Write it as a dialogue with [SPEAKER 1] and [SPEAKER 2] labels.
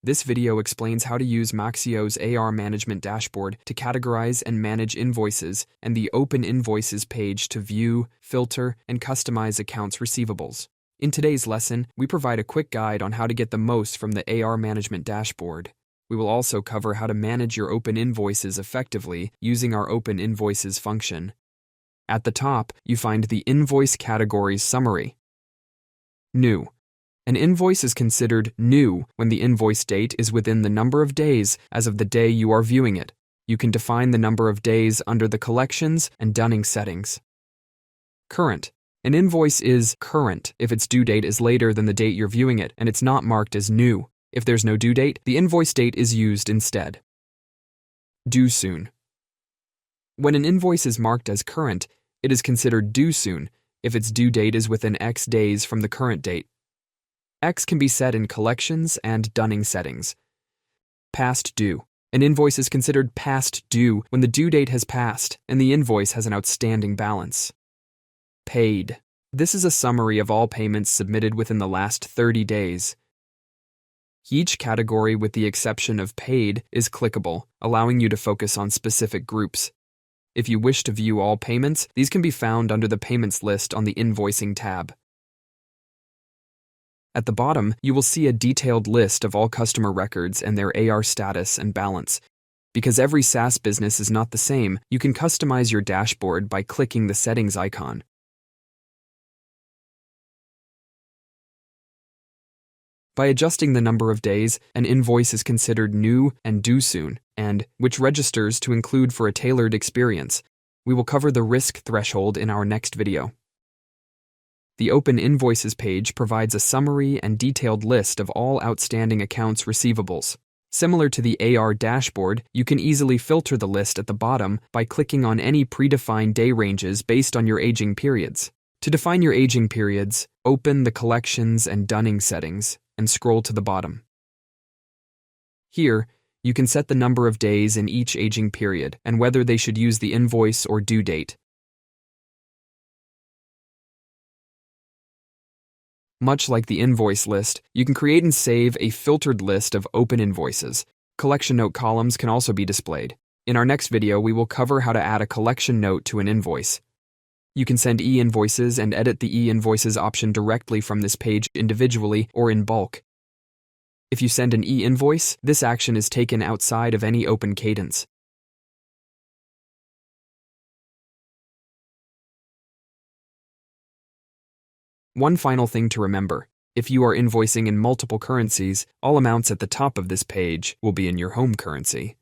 [SPEAKER 1] This video explains how to use Maxio's AR management dashboard to categorize and manage invoices and the Open Invoices page to view, filter, and customize accounts receivables. In today's lesson, we provide a quick guide on how to get the most from the AR management dashboard. We will also cover how to manage your open invoices effectively using our Open Invoices function. At the top, you find the Invoice Categories Summary. New. An invoice is considered new when the invoice date is within the number of days as of the day you are viewing it. You can define the number of days under the Collections and Dunning settings. Current. An invoice is current if its due date is later than the date you're viewing it and it's not marked as new. If there's no due date, the invoice date is used instead. Due soon. When an invoice is marked as current, it is considered due soon if its due date is within X days from the current date. X can be set in Collections and Dunning settings. Past due. An invoice is considered past due when the due date has passed and the invoice has an outstanding balance. Paid. This is a summary of all payments submitted within the last 30 days. Each category, with the exception of paid, is clickable, allowing you to focus on specific groups. If you wish to view all payments, these can be found under the Payments list on the Invoicing tab. At the bottom, you will see a detailed list of all customer records and their AR status and balance. Because every SaaS business is not the same, you can customize your dashboard by clicking the Settings icon. By adjusting the number of days, an invoice is considered new and due soon, and which registers to include for a tailored experience. We will cover the risk threshold in our next video. The Open Invoices page provides a summary and detailed list of all outstanding accounts receivables. Similar to the AR dashboard, you can easily filter the list at the bottom by clicking on any predefined day ranges based on your aging periods. To define your aging periods, open the Collections and Dunning settings and scroll to the bottom. Here, you can set the number of days in each aging period and whether they should use the invoice or due date. Much like the invoice list, you can create and save a filtered list of open invoices. Collection note columns can also be displayed. In our next video, we will cover how to add a collection note to an invoice. You can send e-invoices and edit the e-invoices option directly from this page individually or in bulk. If you send an e-invoice, this action is taken outside of any open cadence. One final thing to remember, if you are invoicing in multiple currencies, all amounts at the top of this page will be in your home currency.